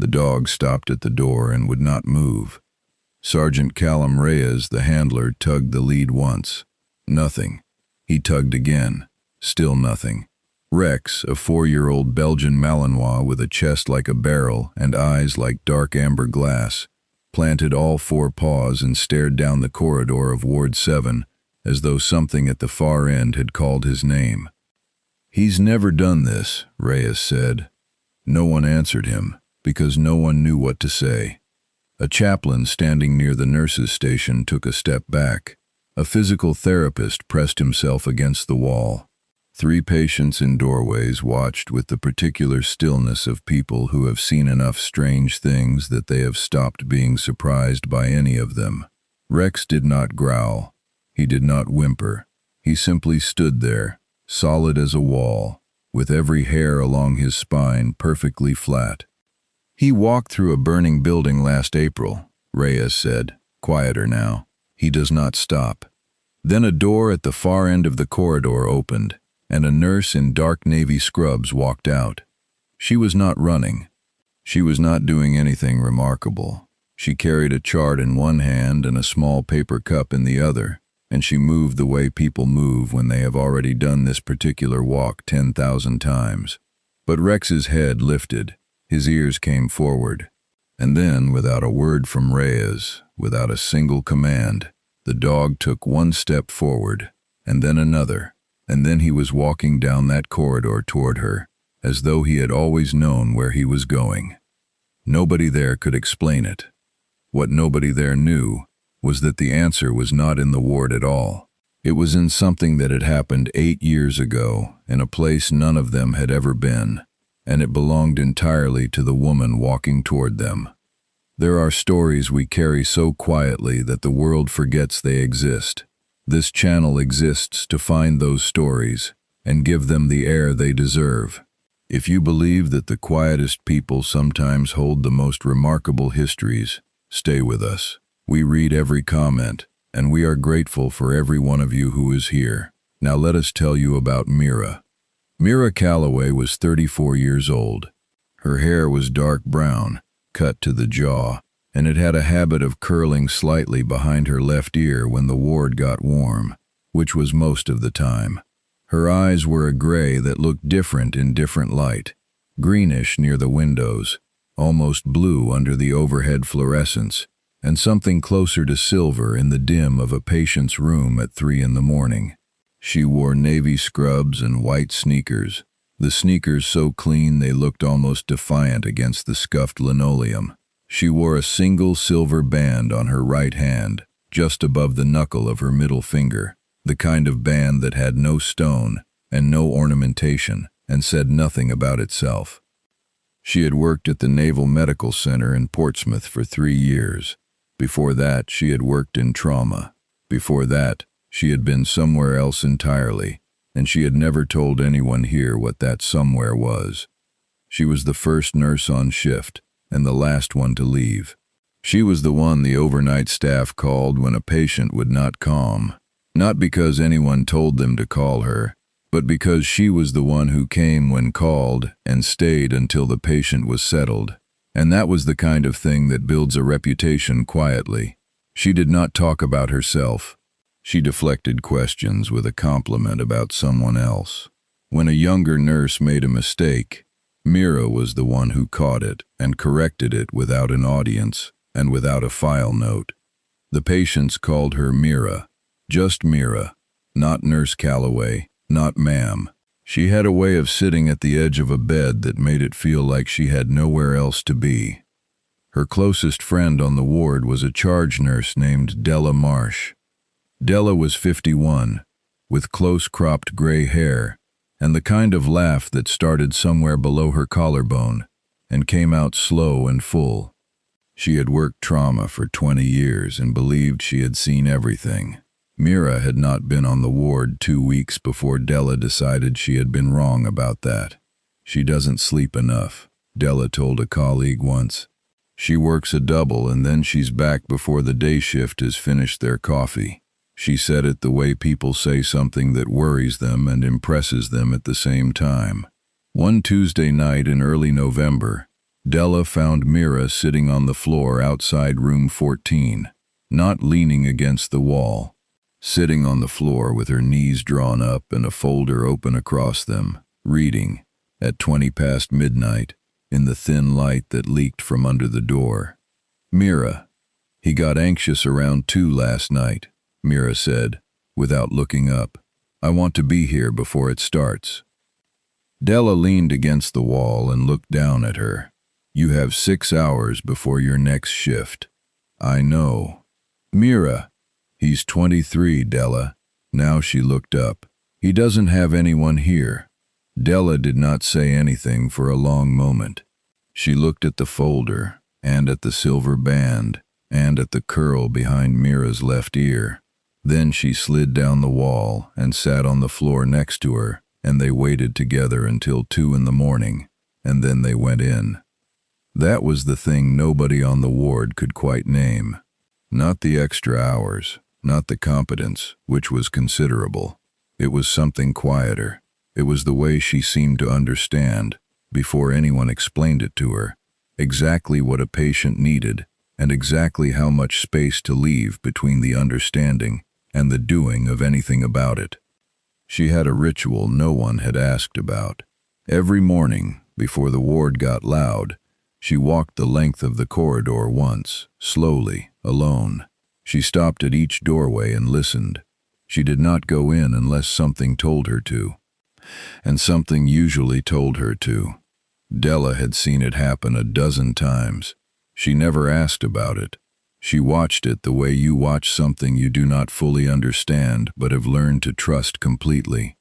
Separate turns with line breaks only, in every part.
The dog stopped at the door and would not move. Sergeant Callum Reyes, the handler, tugged the lead once. Nothing. He tugged again. Still nothing. Rex, a 4-year-old Belgian Malinois with a chest like a barrel and eyes like dark amber glass, planted all 4 paws and stared down the corridor of Ward 7 as though something at the far end had called his name. "He's never done this," Reyes said. No one answered him, because no one knew what to say. A chaplain standing near the nurses' station took a step back. A physical therapist pressed himself against the wall. 3 patients in doorways watched with the particular stillness of people who have seen enough strange things that they have stopped being surprised by any of them. Rex did not growl. He did not whimper. He simply stood there, solid as a wall, with every hair along his spine perfectly flat. "He walked through a burning building last April," Reyes said, quieter now. "He does not stop." Then a door at the far end of the corridor opened, and a nurse in dark navy scrubs walked out. She was not running. She was not doing anything remarkable. She carried a chart in one hand and a small paper cup in the other, and she moved the way people move when they have already done this particular walk 10,000 times. But Rex's head lifted. His ears came forward. And then, without a word from Reyes, without a single command, the dog took 1 step forward, and then another, and then he was walking down that corridor toward her, as though he had always known where he was going. Nobody there could explain it. What nobody there knew was that the answer was not in the ward at all. It was in something that had happened 8 years ago, in a place none of them had ever been, and it belonged entirely to the woman walking toward them. There are stories we carry so quietly that the world forgets they exist. This channel exists to find those stories and give them the air they deserve. If you believe that the quietest people sometimes hold the most remarkable histories, stay with us. We read every comment, and we are grateful for every one of you who is here. Now let us tell you about Mira. Mira Calloway was 34 years old. Her hair was dark brown, cut to the jaw, and it had a habit of curling slightly behind her left ear when the ward got warm, which was most of the time. Her eyes were a gray that looked different in different light, greenish near the windows, almost blue under the overhead fluorescence, and something closer to silver in the dim of a patient's room at 3 in the morning. She wore navy scrubs and white sneakers, the sneakers so clean they looked almost defiant against the scuffed linoleum. She wore a single silver band on her right hand, just above the knuckle of her middle finger, the kind of band that had no stone and no ornamentation and said nothing about itself. She had worked at the Naval Medical Center in Portsmouth for 3 years. Before that, she had worked in trauma. Before that, she had been somewhere else entirely, and she had never told anyone here what that somewhere was. She was the first nurse on shift, and the last one to leave. She was the one the overnight staff called when a patient would not calm, not because anyone told them to call her, but because she was the one who came when called and stayed until the patient was settled. And that was the kind of thing that builds a reputation quietly. She did not talk about herself. She deflected questions with a compliment about someone else. When a younger nurse made a mistake, Mira was the one who caught it and corrected it without an audience and without a file note. The patients called her Mira, just Mira, not Nurse Calloway, not ma'am. She had a way of sitting at the edge of a bed that made it feel like she had nowhere else to be. Her closest friend on the ward was a charge nurse named Della Marsh. Della was 51, with close-cropped gray hair, and the kind of laugh that started somewhere below her collarbone and came out slow and full. She had worked trauma for 20 years and believed she had seen everything. Mira had not been on the ward 2 weeks before Della decided she had been wrong about that. "She doesn't sleep enough," Della told a colleague once. "She works a double and then she's back before the day shift has finished their coffee." She said it the way people say something that worries them and impresses them at the same time. One Tuesday night in early November, Della found Mira sitting on the floor outside room 14, not leaning against the wall, sitting on the floor with her knees drawn up and a folder open across them, reading, at 20 past midnight, in the thin light that leaked from under the door. Mira. He got anxious around 2 last night, Mira said, without looking up. I want to be here before it starts. Della leaned against the wall and looked down at her. You have 6 hours before your next shift. I know. Mira. He's 23, Della. Now she looked up. He doesn't have anyone here. Della did not say anything for a long moment. She looked at the folder, and at the silver band, and at the curl behind Mira's left ear. Then she slid down the wall and sat on the floor next to her, and they waited together until 2 in the morning, and then they went in. That was the thing nobody on the ward could quite name. Not the extra hours, not the competence, which was considerable. It was something quieter. It was the way she seemed to understand, before anyone explained it to her, exactly what a patient needed, and exactly how much space to leave between the understanding and the doing of anything about it. She had a ritual no one had asked about. Every morning, before the ward got loud, she walked the length of the corridor once, slowly, alone. She stopped at each doorway and listened. She did not go in unless something told her to. And something usually told her to. Della had seen it happen a dozen times. She never asked about it. She watched it the way you watch something you do not fully understand but have learned to trust completely.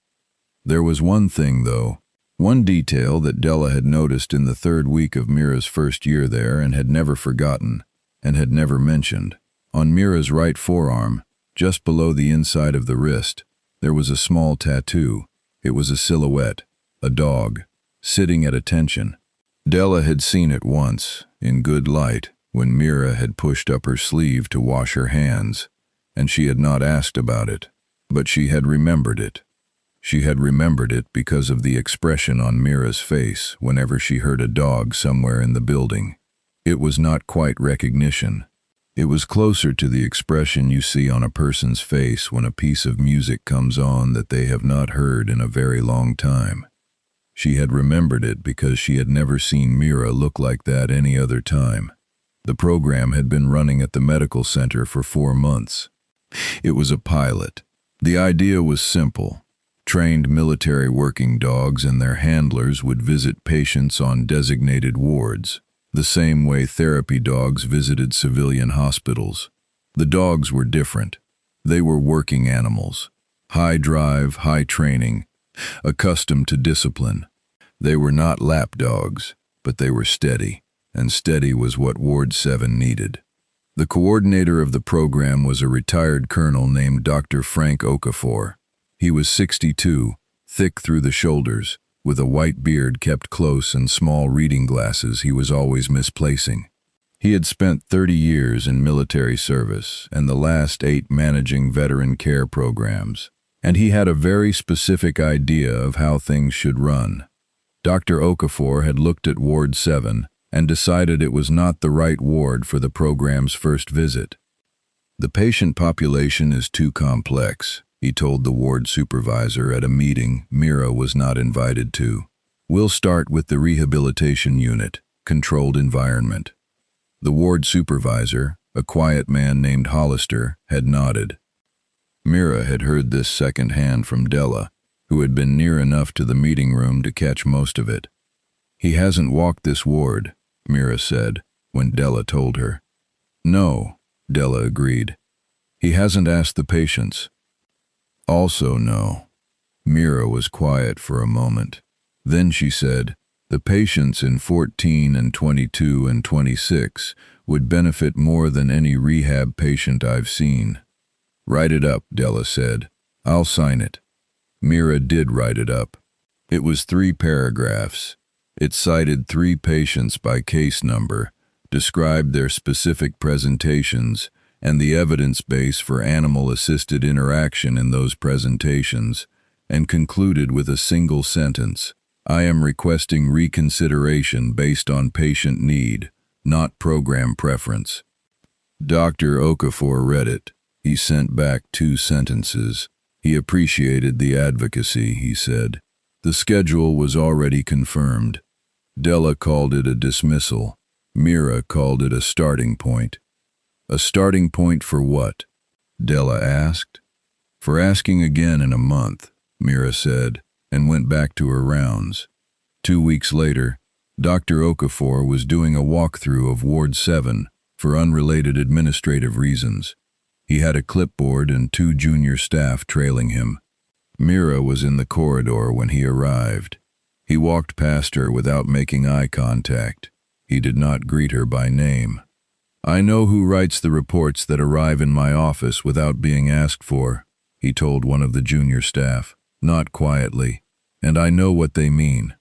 There was one thing, though, one detail that Della had noticed in the 3rd week of Mira's first year there and had never forgotten, and had never mentioned. On Mira's right forearm, just below the inside of the wrist, there was a small tattoo. It was a silhouette, a dog, sitting at attention. Della had seen it once, in good light, when Mira had pushed up her sleeve to wash her hands, and she had not asked about it, but she had remembered it. She had remembered it because of the expression on Mira's face whenever she heard a dog somewhere in the building. It was not quite recognition. It was closer to the expression you see on a person's face when a piece of music comes on that they have not heard in a very long time. She had remembered it because she had never seen Mira look like that any other time. The program had been running at the medical center for 4 months. It was a pilot. The idea was simple. Trained military working dogs and their handlers would visit patients on designated wards, the same way therapy dogs visited civilian hospitals. The dogs were different. They were working animals. High drive, high training, accustomed to discipline. They were not lap dogs, but they were steady, and steady was what Ward 7 needed. The coordinator of the program was a retired colonel named Dr. Frank Okafor. He was 62, thick through the shoulders, with a white beard kept close and small reading glasses he was always misplacing. He had spent 30 years in military service and the last 8 managing veteran care programs, and he had a very specific idea of how things should run. Dr. Okafor had looked at Ward 7 and decided it was not the right ward for the program's first visit. The patient population is too complex, he told the ward supervisor at a meeting Mira was not invited to. We'll start with the rehabilitation unit, controlled environment. The ward supervisor, a quiet man named Hollister, had nodded. Mira had heard this second-hand from Della, who had been near enough to the meeting room to catch most of it. He hasn't walked this ward, Mira said, when Della told her. No, Della agreed. He hasn't asked the patients. Also no. Mira was quiet for a moment. Then she said, the patients in 14 and 22 and 26 would benefit more than any rehab patient I've seen. Write it up, Della said. I'll sign it. Mira did write it up. It was 3 paragraphs. It cited 3 patients by case number, described their specific presentations, and the evidence base for animal-assisted interaction in those presentations, and concluded with a single sentence. I am requesting reconsideration based on patient need, not program preference. Dr. Okafor read it. He sent back 2 sentences. He appreciated the advocacy, he said. The schedule was already confirmed. Della called it a dismissal. Mira called it a starting point. A starting point for what? Della asked. For asking again in a month, Mira said, and went back to her rounds. 2 weeks later, Dr. Okafor was doing a walkthrough of Ward 7 for unrelated administrative reasons. He had a clipboard and 2 junior staff trailing him. Mira was in the corridor when he arrived. He walked past her without making eye contact. He did not greet her by name. I know who writes the reports that arrive in my office without being asked for, he told one of the junior staff, not quietly, and I know what they mean.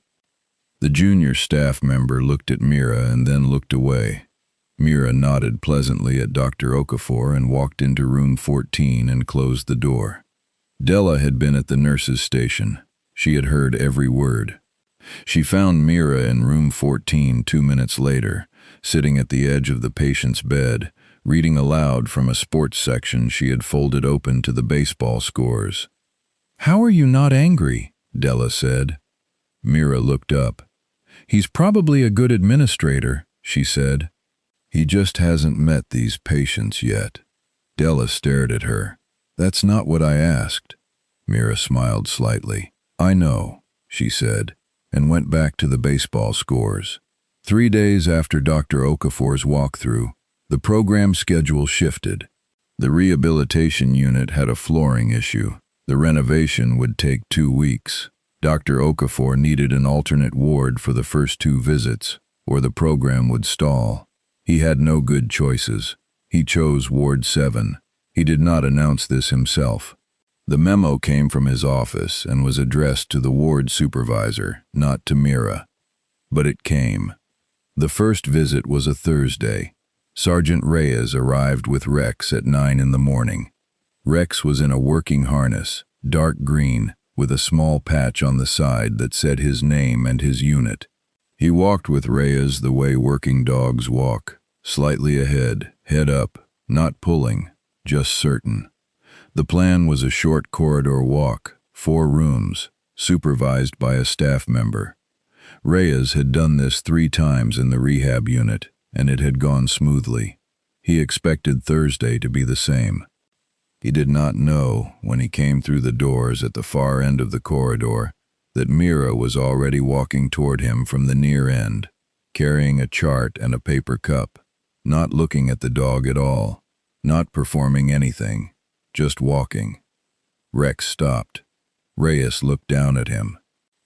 The junior staff member looked at Mira and then looked away. Mira nodded pleasantly at Dr. Okafor and walked into room 14 and closed the door. Della had been at the nurse's station. She had heard every word. She found Mira in room 14 2 minutes later, sitting at the edge of the patient's bed, reading aloud from a sports section she had folded open to the baseball scores. "How are you not angry?" Della said. Mira looked up. "He's probably a good administrator," she said. "He just hasn't met these patients yet." Della stared at her. "That's not what I asked." Mira smiled slightly. "I know," she said, and went back to the baseball scores. 3 days after Dr. Okafor's walkthrough, the program schedule shifted. The rehabilitation unit had a flooring issue. The renovation would take 2 weeks. Dr. Okafor needed an alternate ward for the first 2 visits, or the program would stall. He had no good choices. He chose Ward 7. He did not announce this himself. The memo came from his office and was addressed to the ward supervisor, not to Mira. But it came. The first visit was a Thursday. Sergeant Reyes arrived with Rex at 9 in the morning. Rex was in a working harness, dark green, with a small patch on the side that said his name and his unit. He walked with Reyes the way working dogs walk, slightly ahead, head up, not pulling, just certain. The plan was a short corridor walk, 4 rooms, supervised by a staff member. Reyes had done this 3 times in the rehab unit, and it had gone smoothly. He expected Thursday to be the same. He did not know, when he came through the doors at the far end of the corridor, that Mira was already walking toward him from the near end, carrying a chart and a paper cup, not looking at the dog at all, not performing anything, just walking. Rex stopped. Reyes looked down at him.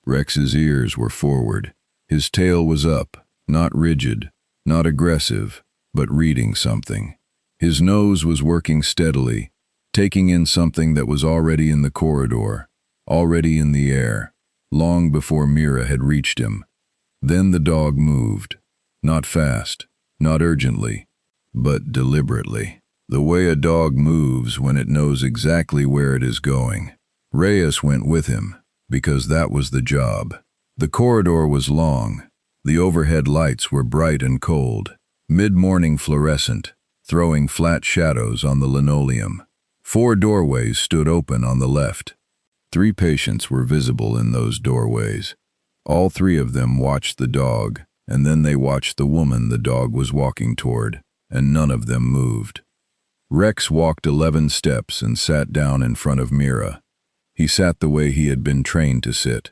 Rex's ears were forward. His tail was up, not rigid, not aggressive, but reading something. His nose was working steadily, taking in something that was already in the corridor, already in the air, long before Mira had reached him. Then the dog moved. Not fast, not urgently, but deliberately. The way a dog moves when it knows exactly where it is going. Reyes went with him, because that was the job. The corridor was long. The overhead lights were bright and cold, mid-morning fluorescent, throwing flat shadows on the linoleum. 4 doorways stood open on the left. 3 patients were visible in those doorways. All 3 of them watched the dog, and then they watched the woman the dog was walking toward, and none of them moved. Rex walked 11 steps and sat down in front of Mira. He sat the way he had been trained to sit.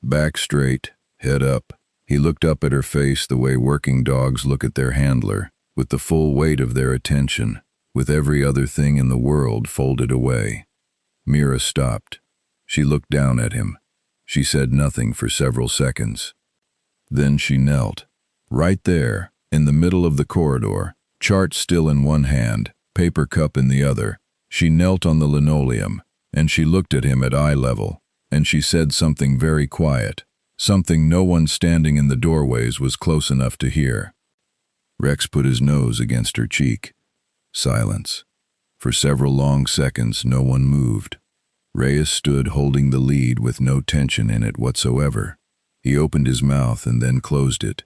Back straight, head up. He looked up at her face the way working dogs look at their handler, with the full weight of their attention, with every other thing in the world folded away. Mira stopped. She looked down at him. She said nothing for several seconds. Then she knelt. Right there, in the middle of the corridor, chart still in one hand, paper cup in the other, she knelt on the linoleum, and she looked at him at eye level, and she said something very quiet, something no one standing in the doorways was close enough to hear. Rex put his nose against her cheek. Silence. For several long seconds, no one moved. Reyes stood holding the lead with no tension in it whatsoever. He opened his mouth and then closed it.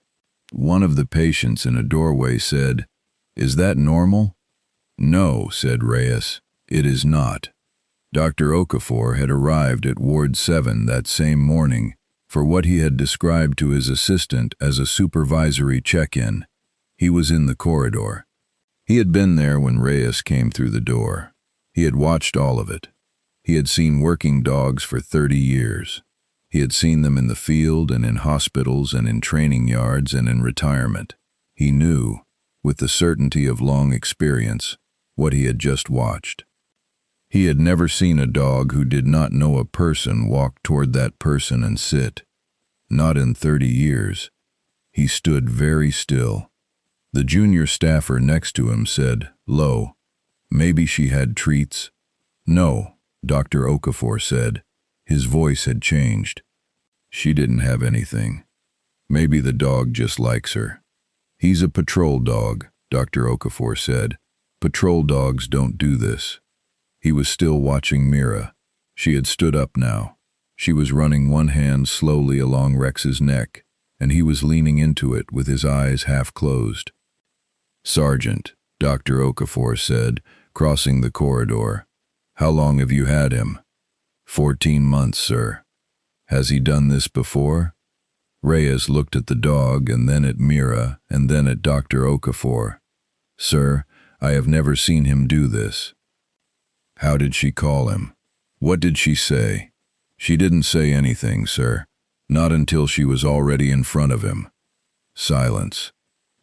One of the patients in a doorway said, "Is that normal?" "No," said Reyes, "it is not." Dr. Okafor had arrived at Ward 7 that same morning for what he had described to his assistant as a supervisory check-in. He was in the corridor. He had been there when Reyes came through the door. He had watched all of it. He had seen working dogs for 30 years. He had seen them in the field and in hospitals and in training yards and in retirement. He knew, with the certainty of long experience, what he had just watched. He had never seen a dog who did not know a person walk toward that person and sit. Not in 30 years. He stood very still. The junior staffer next to him said, "Lo, maybe she had treats." "No," Dr. Okafor said. His voice had changed. "She didn't have anything. Maybe the dog just likes her." "He's a patrol dog," Dr. Okafor said. "Patrol dogs don't do this." He was still watching Mira. She had stood up now. She was running one hand slowly along Rex's neck, and he was leaning into it with his eyes half closed. "Sergeant," Dr. Okafor said, crossing the corridor. "How long have you had him?" 14 months, sir." "Has he done this before?" Reyes looked at the dog and then at Mira and then at Dr. Okafor. "Sir, I have never seen him do this." "How did she call him? What did she say?" "She didn't say anything, sir. Not until she was already in front of him." Silence.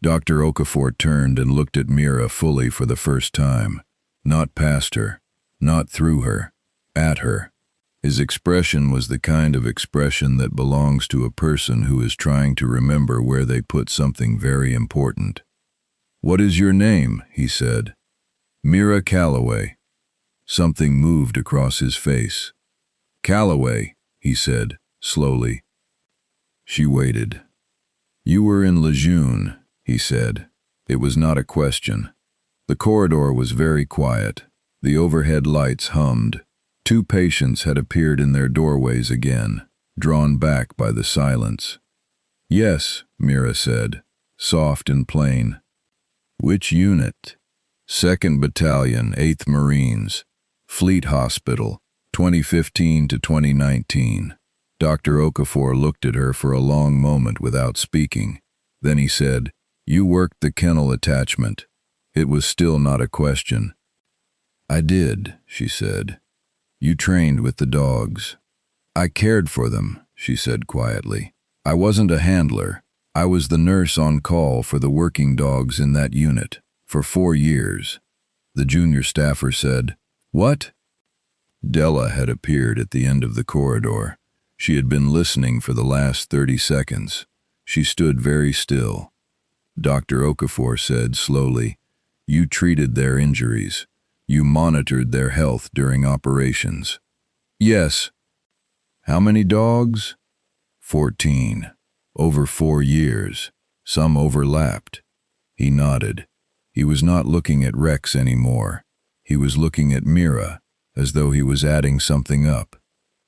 Dr. Okafor turned and looked at Mira fully for the first time. Not past her, not through her, at her. His expression was the kind of expression that belongs to a person who is trying to remember where they put something very important. "What is your name?" he said. "Mira Calloway." Something moved across his face. "Calloway," he said, slowly. She waited. "You were in Lejeune," he said. It was not a question. The corridor was very quiet. The overhead lights hummed. 2 patients had appeared in their doorways again, drawn back by the silence. "Yes," Mira said, soft and plain. "Which unit?" "2nd Battalion, 8th Marines. Fleet Hospital, 2015 to 2019. Dr. Okafor looked at her for a long moment without speaking. Then he said, "You worked the kennel attachment." It was still not a question. "I did," she said. "You trained with the dogs." "I cared for them," she said quietly. "I wasn't a handler. I was the nurse on call for the working dogs in that unit, for 4 years. The junior staffer said, "What?" Della had appeared at the end of the corridor. She had been listening for the last 30 seconds. She stood very still. Dr. Okafor said slowly, "You treated their injuries. You monitored their health during operations." "Yes." "How many dogs?" 14. Over 4 years. Some overlapped. He nodded. He was not looking at Rex anymore. He was looking at Mira, as though he was adding something up.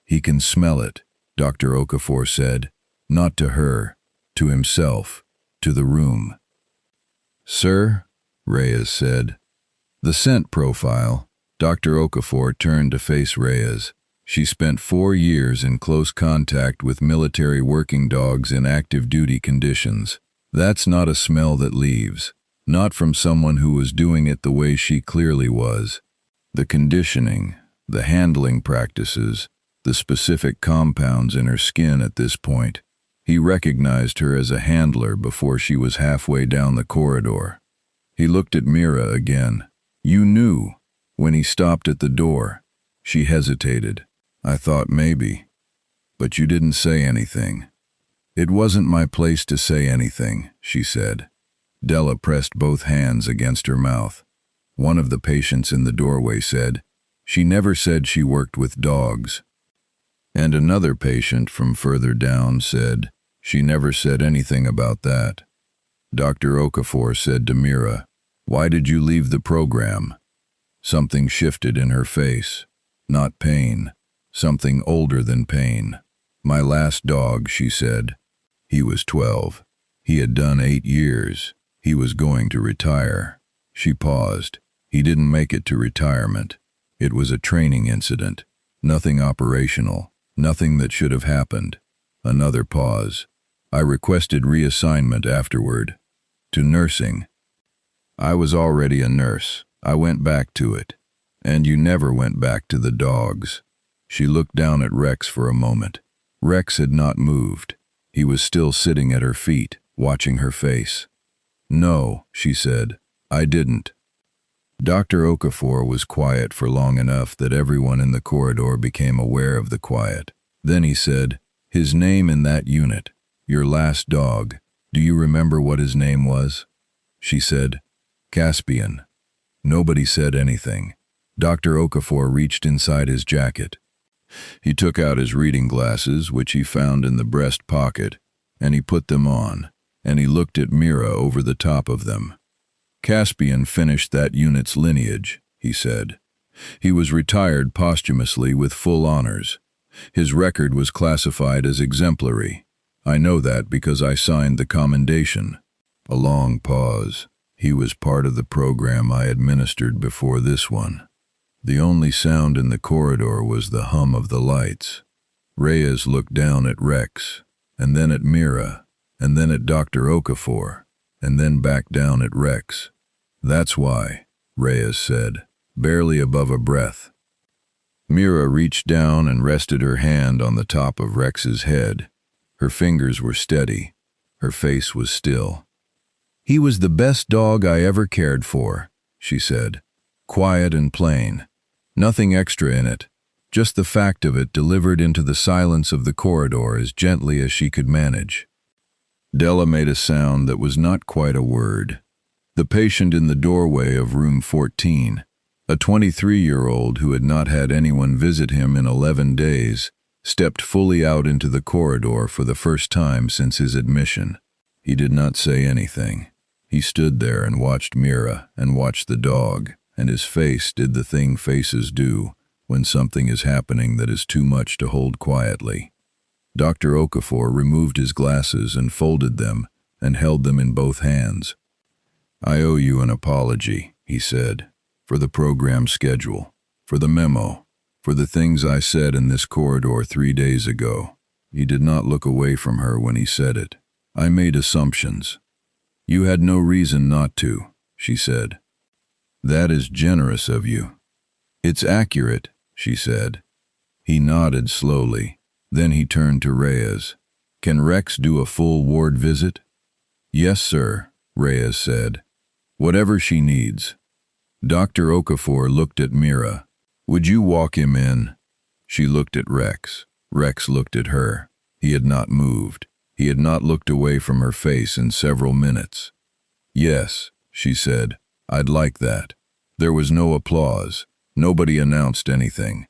"He can smell it," Dr. Okafor said. Not to her, to himself, to the room. "Sir," Reyes said. "The scent profile." Dr. Okafor turned to face Reyes. She spent 4 years in close contact with military working dogs in active duty conditions. That's not a smell that leaves. Not from someone who was doing it the way she clearly was. The conditioning, the handling practices, the specific compounds in her skin at this point. He recognized her as a handler before she was halfway down the corridor. He looked at Mira again. "You knew." When he stopped at the door, she hesitated. "I thought maybe. But you didn't say anything." "It wasn't my place to say anything," she said. Della pressed both hands against her mouth. One of the patients in the doorway said, "She never said she worked with dogs." And another patient from further down said, "She never said anything about that." Dr. Okafor said to Mira, "Why did you leave the program?" Something shifted in her face. Not pain. Something older than pain. My last dog, she said. He was 12. He had done 8 years. He was going to retire. She paused. He didn't make it to retirement. It was a training incident. Nothing operational. Nothing that should have happened. Another pause. I requested reassignment afterward. To nursing. I was already a nurse. I went back to it. And you never went back to the dogs. She looked down at Rex for a moment. Rex had not moved. He was still sitting at her feet, watching her face. No, she said, I didn't. Dr. Okafor was quiet for long enough that everyone in the corridor became aware of the quiet. Then he said, his name in that unit, your last dog, do you remember what his name was? She said, Caspian. Nobody said anything. Dr. Okafor reached inside his jacket. He took out his reading glasses, which he found in the breast pocket, and he put them on, and he looked at Mira over the top of them. Caspian finished that unit's lineage, he said. He was retired posthumously with full honors. His record was classified as exemplary. I know that because I signed the commendation. A long pause. He was part of the program I administered before this one. The only sound in the corridor was the hum of the lights. Reyes looked down at Rex, and then at Mira, and then at Dr. Okafor, and then back down at Rex. That's why, Reyes said, barely above a breath. Mira reached down and rested her hand on the top of Rex's head. Her fingers were steady. Her face was still. He was the best dog I ever cared for, she said. Quiet and plain. Nothing extra in it. Just the fact of it delivered into the silence of the corridor as gently as she could manage. Della made a sound that was not quite a word. The patient in the doorway of room 14, a 23-year-old who had not had anyone visit him in 11 days, stepped fully out into the corridor for the first time since his admission. He did not say anything. He stood there and watched Mira and watched the dog, and his face did the thing faces do when something is happening that is too much to hold quietly. Dr. Okafor removed his glasses and folded them and held them in both hands. I owe you an apology, he said, for the program schedule, for the memo, for the things I said in this corridor 3 days ago. He did not look away from her when he said it. I made assumptions. You had no reason not to, she said. That is generous of you. It's accurate, she said. He nodded slowly. Then he turned to Reyes. Can Rex do a full ward visit? Yes, sir, Reyes said. Whatever she needs. Dr. Okafor looked at Mira. Would you walk him in? She looked at Rex. Rex looked at her. He had not moved. He had not looked away from her face in several minutes. Yes, she said. I'd like that. There was no applause. Nobody announced anything.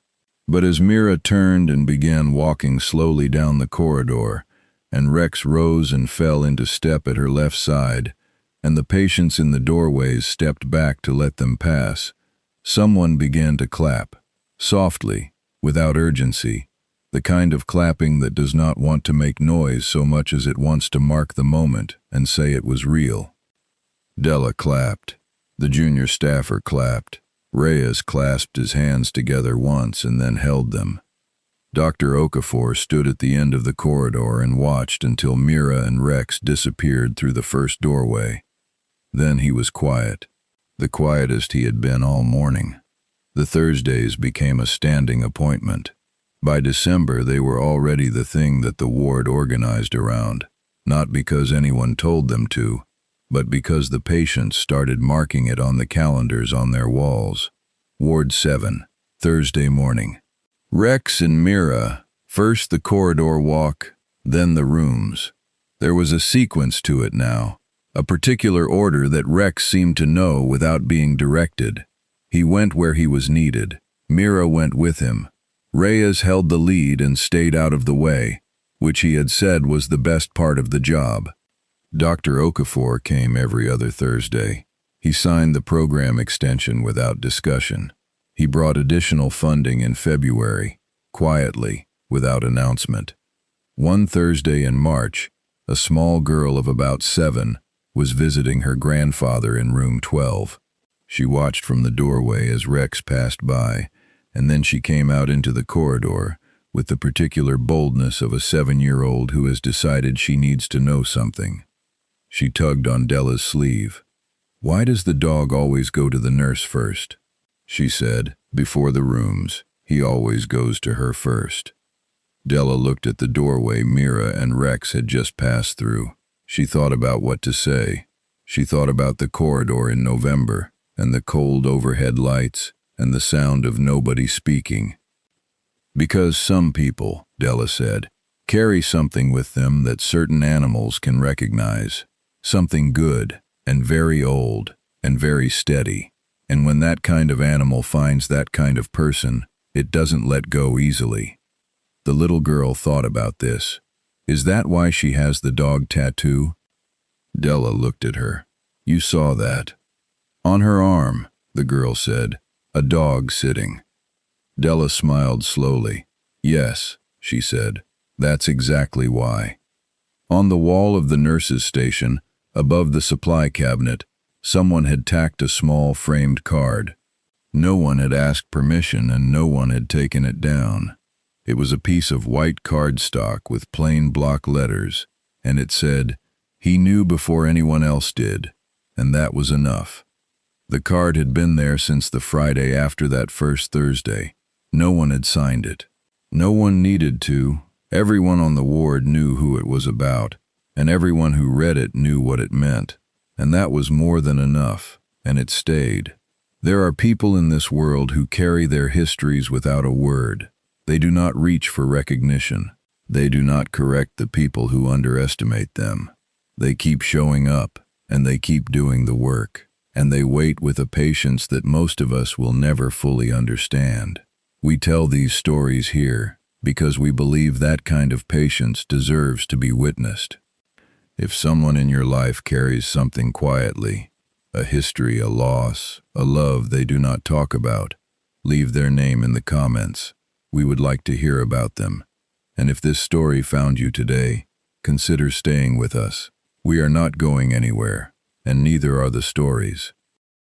But as Mira turned and began walking slowly down the corridor, and Rex rose and fell into step at her left side, and the patients in the doorways stepped back to let them pass, someone began to clap, softly, without urgency, the kind of clapping that does not want to make noise so much as it wants to mark the moment and say it was real. Della clapped. The junior staffer clapped. Reyes clasped his hands together once and then held them. Dr. Okafor stood at the end of the corridor and watched until Mira and Rex disappeared through the first doorway. Then he was quiet, the quietest he had been all morning. The Thursdays became a standing appointment. By December, they were already the thing that the ward organized around, not because anyone told them to, but because the patients started marking it on the calendars on their walls. Ward 7, Thursday morning. Rex and Mira, first the corridor walk, then the rooms. There was a sequence to it now, a particular order that Rex seemed to know without being directed. He went where he was needed. Mira went with him. Reyes held the lead and stayed out of the way, which he had said was the best part of the job. Dr. Okafor came every other Thursday. He signed the program extension without discussion. He brought additional funding in February, quietly, without announcement. One Thursday in March, a small girl of about 7 was visiting her grandfather in room 12. She watched from the doorway as Rex passed by, and then she came out into the corridor with the particular boldness of a 7-year-old who has decided she needs to know something. She tugged on Della's sleeve. "Why does the dog always go to the nurse first?" she said. "Before the rooms, he always goes to her first." Della looked at the doorway Mira and Rex had just passed through. She thought about what to say. She thought about the corridor in November, and the cold overhead lights, and the sound of nobody speaking. "Because some people," Della said, "carry something with them that certain animals can recognize. Something good, and very old, and very steady. And when that kind of animal finds that kind of person, it doesn't let go easily." The little girl thought about this. "Is that why she has the dog tattoo?" Della looked at her. "You saw that." "On her arm," the girl said. "A dog sitting." Della smiled slowly. "Yes," she said. "That's exactly why." On the wall of the nurse's station, above the supply cabinet, someone had tacked a small framed card. No one had asked permission and no one had taken it down. It was a piece of white cardstock with plain block letters, and it said, "He knew before anyone else did," and that was enough. The card had been there since the Friday after that first Thursday. No one had signed it. No one needed to. Everyone on the ward knew who it was about, and everyone who read it knew what it meant. And that was more than enough, and it stayed. There are people in this world who carry their histories without a word. They do not reach for recognition. They do not correct the people who underestimate them. They keep showing up, and they keep doing the work, and they wait with a patience that most of us will never fully understand. We tell these stories here because we believe that kind of patience deserves to be witnessed. If someone in your life carries something quietly, a history, a loss, a love they do not talk about, leave their name in the comments. We would like to hear about them. And if this story found you today, consider staying with us. We are not going anywhere, and neither are the stories.